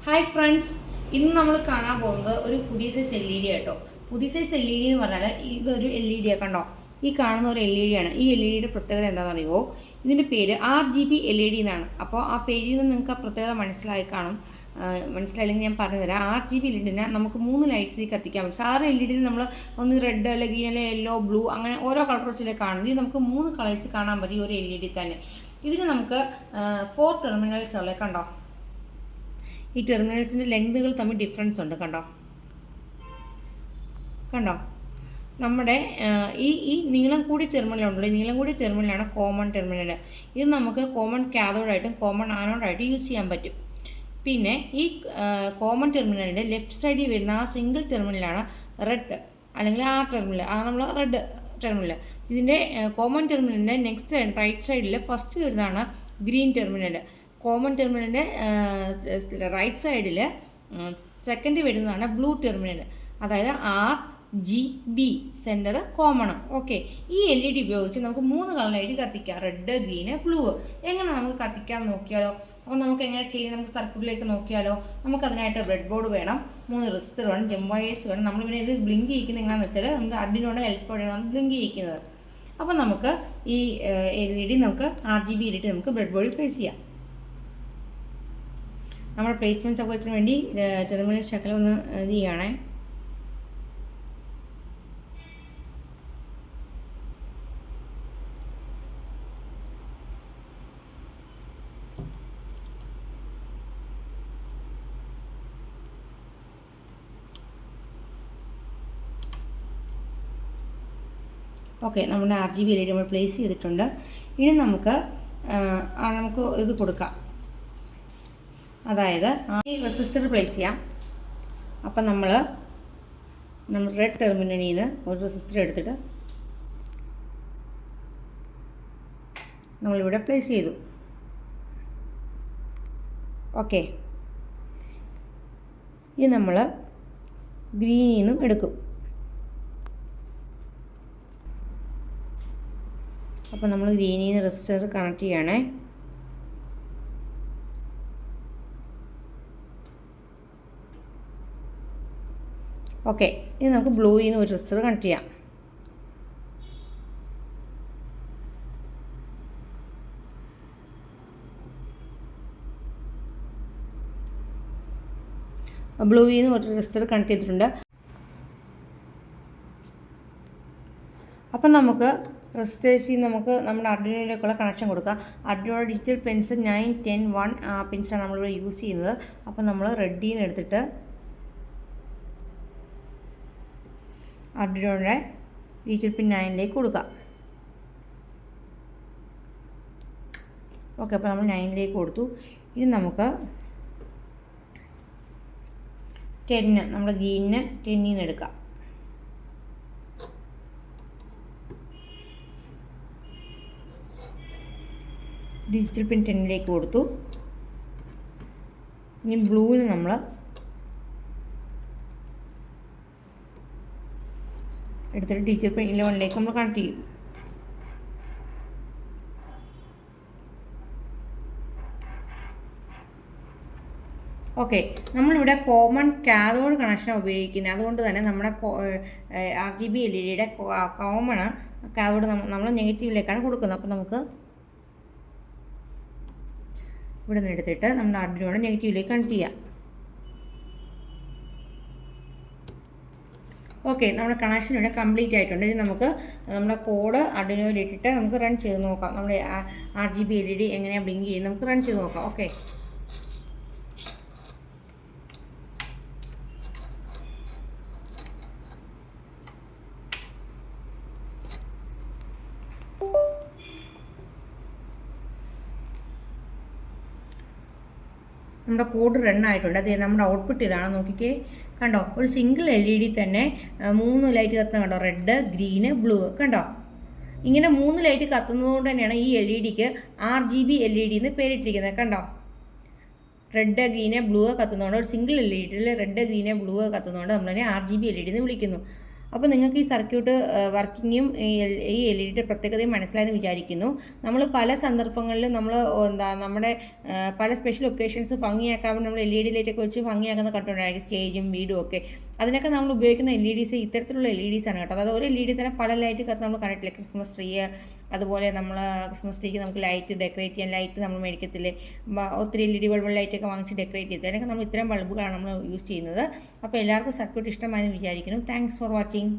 Hi friends, ഇന്ന് നമ്മൾ കാണാൻ പോകുന്നത് ഒരു പുതിയ സൈസ് എൽ ഇ ഡി ആട്ടോ. പുതിയ സൈസ് എൽ ഇ ഡി എന്ന് പറഞ്ഞാൽ ഇതൊരു എൽ ഇ ഡി കണ്ടോ. ഈ കാണുന്ന ഒരു എൽ ഇ ഡി ആണ്. ഈ എൽ ഇ ഡിയുടെ പ്രത്യേകത എന്താണെന്ന് അറിയുമോ? ഇതിൻ്റെ പേര് RGB LED എന്നാണ്. അപ്പോൾ ആ പേരിൽ നിന്ന് നിങ്ങൾക്ക് ആ പ്രത്യേകത മനസ്സിലായി കാണും. മനസ്സിലായില്ലെങ്കിൽ ഞാൻ പറഞ്ഞുതരാം. RGB LED നമുക്ക് 3 ലൈറ്റ്സ് കത്തിക്കാൻ പറ്റും. സാധാരണ എൽ ഇ ഡിയിൽ നമ്മൾ ഒന്ന് റെഡ് അല്ലെങ്കിൽ യെല്ലോ ബ്ലൂ അങ്ങനെ ഓരോ കളർ വെച്ചിലേക്ക് കാണുന്നത്. ഇത് നമുക്ക് 3 കളേഴ്സ് കാണാൻ പറ്റും ഈ ഒരു എൽ ഇ ഡി തന്നെ. ഇതിന് നമുക്ക് 4 ടെർമിനൽസ് ഉള്ളത് കണ്ടോ. ഈ ടെർമിനൽസിൻ്റെ ലെങ്തുകൾ തമ്മിൽ ഡിഫറൻസ് ഉണ്ട് കണ്ടോ. നമ്മുടെ ഈ നീളം കൂടിയ ടെർമിനലുണ്ടല്ലോ, ഈ നീളം കൂടിയ ടെർമിനലാണ് കോമൺ ടെർമിനൽ. ഇത് നമുക്ക് കോമൺ കാഥോഡായിട്ടും കോമൺ ആനോഡായിട്ടും യൂസ് ചെയ്യാൻ പറ്റും. പിന്നെ ഈ കോമൺ ടെർമിനലിൻ്റെ ലെഫ്റ്റ് സൈഡിൽ വരുന്ന ആ സിംഗിൾ ടെർമിനലാണ് റെഡ് അല്ലെങ്കിൽ ആ ടെർമിനൽ, നമ്മൾ റെഡ് ടെർമിനൽ. ഇതിൻ്റെ കോമൺ ടെർമിനലിൻ്റെ നെക്സ്റ്റ് റൈറ്റ് സൈഡിൽ ഫസ്റ്റ് വരുന്നതാണ് ഗ്രീൻ ടെർമിനൽ. കോമൺ ടെർമിനലിൻ്റെ റൈറ്റ് സൈഡിൽ സെക്കൻഡ് വരുന്നതാണ് ബ്ലൂ ടെർമിനൽ. അതായത് RGB സെൻറ്റർ കോമൺ. ഓക്കെ, ഈ എൽ ഇ ഡി ഉപയോഗിച്ച് നമുക്ക് 3 കളറായിട്ട് കത്തിക്കാം. Red, green, blue. എങ്ങനെ നമുക്ക് കത്തിക്കാൻ നോക്കിയാലോ? അപ്പോൾ നമുക്ക് എങ്ങനെ ചെയ്യാം? നമുക്ക് സർക്യൂട്ടിലേക്ക് നോക്കിയാലോ? നമുക്കതിനായിട്ട് റെഡ് ബോർഡ് വേണം, 3 റെസിസ്റ്റർ വേണം, ജംപ് വയേഴ്സ് വേണം. നമ്മൾ പിന്നെ ഇത് ബ്ലിങ്ക് ചെയ്യിക്കുന്നത് എങ്ങനെയാണെന്ന് വെച്ചാൽ നമുക്ക് അഡിനോട് ഹെൽപ്പോടെയാണ് നമ്മൾ ബ്ലിങ്ക് ചെയ്യിക്കുന്നത്. അപ്പോൾ നമുക്ക് ഈ എൽ ഇ ഡി നമുക്ക് RGB LED നമുക്ക് ബ്രെഡ് ബോർഡിൽ പ്ലേസ് ചെയ്യാം. നമ്മുടെ പ്ലേസ്മെൻറ്റ് സൗകര്യത്തിന് വേണ്ടി ടെർമിനൽ ശകലം ഒന്ന് ഇത് ചെയ്യണേ. ഓക്കെ, നമ്മുടെ RGB LED നമ്മൾ പ്ലേസ് ചെയ്തിട്ടുണ്ട്. ഇനി നമുക്ക് ഇത് കൊടുക്കാം. അതായത് ഈ റെസിസ്റ്റർ പ്ലേസ് ചെയ്യാം. അപ്പം നമ്മൾ റെഡ് ടെർമിനലിൽ നിന്ന് ഒരു റെസിസ്റ്റർ എടുത്തിട്ട് നമ്മളിവിടെ പ്ലേസ് ചെയ്തു. ഓക്കെ, ഇനി നമ്മൾ ഗ്രീനിൽ നിന്നും എടുക്കും. അപ്പോൾ നമ്മൾ ഗ്രീനിൽ നിന്ന് റെസിസ്റ്റർ കണക്ട് ചെയ്യണേ. ഓക്കെ, ഇനി നമുക്ക് ബ്ലൂയിൽ നിന്ന് ഒരു റെസിസ്റ്റർ കണക്ട് ചെയ്യാം. ബ്ലൂയിൽ നിന്ന് ഒരു റെസിസ്റ്റർ കണക്ട് ചെയ്തിട്ടുണ്ട്. അപ്പം നമുക്ക് റെസിസ്റ്റേഴ്സിൽ നമുക്ക് നമ്മുടെ അർഡിനോയിലേക്കുള്ള കണക്ഷൻ കൊടുക്കാം. അർഡിനോ ഡിജിറ്റൽ പിൻസ് 9, 10, 1 പിൻസാണ് നമ്മളിവിടെ യൂസ് ചെയ്യുന്നത്. അപ്പം നമ്മൾ റെഡിൽ നിന്ന് എടുത്തിട്ട് അർഡിനോയുടെ ഡിജിറ്റൽ പിൻ 9ലേക്ക് കൊടുക്കാം. ഓക്കെ, അപ്പോൾ നമ്മൾ 9ലേക്ക് കൊടുത്തു. ഇനി നമുക്ക് 10 നമ്മുടെ ഗ്രീനിന് 10ൽ നിന്ന് എടുക്കാം. ഡിജിറ്റൽ പിൻ 10ലേക്ക് കൊടുത്തു. ഇനി ബ്ലൂവിന് നമ്മൾ എടുത്തിട്ട് ഡിജിറ്റൽ പിൻ 11ലേക്ക് നമ്മൾ കണക്ട് ചെയ്യും. ഓക്കെ, നമ്മളിവിടെ കോമൺ കാഥോഡ് കണക്ഷനാണ് ഉപയോഗിക്കുന്നത്. അതുകൊണ്ട് തന്നെ നമ്മുടെ RGB LED കോമൺ കാഥോഡ് നമ്മൾ നെഗറ്റീവിലേക്കാണ് കൊടുക്കുന്നത്. അപ്പോൾ നമുക്ക് ഇവിടെ നിന്ന് എടുത്തിട്ട് നമ്മുടെ അർഡിനോയുടെ നെഗറ്റീവിലേക്ക് കണക്ട് ചെയ്യാം. ഓക്കെ, നമ്മുടെ കണക്ഷൻ ഇവിടെ കംപ്ലീറ്റ് ആയിട്ടുണ്ട്. ഇനി നമുക്ക് നമ്മുടെ കോഡ് അർഡിനോയിൽ ഇട്ടിട്ട് നമുക്ക് റൺ ചെയ്ത് നോക്കാം. നമ്മുടെ RGB LED എങ്ങനെയാണ് ബ്ലിങ്ക് ചെയ്യുന്നത് നമുക്ക് റൺ ചെയ്ത് നോക്കാം. ഓക്കെ, നമ്മുടെ കോഡ് റൺ ആയിട്ടുണ്ട്. അത് നമ്മുടെ ഔട്ട്പുട്ട് ഇതാണ്, നോക്കിക്കേ. കണ്ടോ, ഒരു സിംഗിൾ LED തന്നെ 3 ലൈറ്റ് കത്തുന്നത് കണ്ടോ. Red, green, blue. കണ്ടോ, ഇങ്ങനെ 3 ലൈറ്റ് കത്തുന്നത് കൊണ്ട് തന്നെയാണ് ഈ LED RGB LED എന്ന് പേരിട്ടിരിക്കുന്നത്. കണ്ടോ, റെഡ്, ഗ്രീന്, ബ്ലൂ കത്തുന്നതുകൊണ്ട്, ഒരു single LED red, green, blue കത്തുന്നതുകൊണ്ട് നമ്മളതിനെ RGB LED എന്ന് വിളിക്കുന്നു. അപ്പോൾ നിങ്ങൾക്ക് ഈ സർക്യൂട്ട് വർക്കിങ്ങും ഈ LED പ്രത്യേകതയും മനസ്സിലായെന്ന് വിചാരിക്കുന്നു. നമ്മൾ പല സന്ദർഭങ്ങളിലും നമ്മുടെ പല സ്പെഷ്യൽ ഒക്കേഷൻസ് ഭംഗിയാക്കാൻ വേണ്ടി നമ്മൾ LED ലൈറ്റൊക്കെ വെച്ച് ഭംഗിയാക്കുന്ന കണ്ടുകൊണ്ടായിരിക്കും, സ്റ്റേജും വീടും ഒക്കെ. അതിനൊക്കെ നമ്മൾ ഉപയോഗിക്കുന്ന LEDs ഇത്തരത്തിലുള്ള LEDs ആണ് കേട്ടോ. അതായത് ഒരു LED തന്നെ പല ലൈറ്റ് നമ്മൾ കണ്ടിട്ടില്ല. ക്രിസ്മസ് ട്രീ, അതുപോലെ നമ്മൾ ക്രിസ്മസ് ട്രീക്ക് നമുക്ക് ലൈറ്റ് ഡെക്കറേറ്റ് ചെയ്യാൻ ലൈറ്റ് നമ്മൾ മേടിക്കത്തില്ലേ, ഒത്തിരി LED ബൾബ് ലൈറ്റൊക്കെ വാങ്ങിച്ച് ഡെക്കറേറ്റ് ചെയ്ത്, അതിനൊക്കെ നമ്മൾ ഇത്തരം ബൾബുകളാണ് നമ്മൾ യൂസ് ചെയ്യുന്നത്. അപ്പോൾ എല്ലാവർക്കും സർക്യൂട്ട് ഇഷ്ടമായെന്ന് വിചാരിക്കുന്നു. Thanks for watching.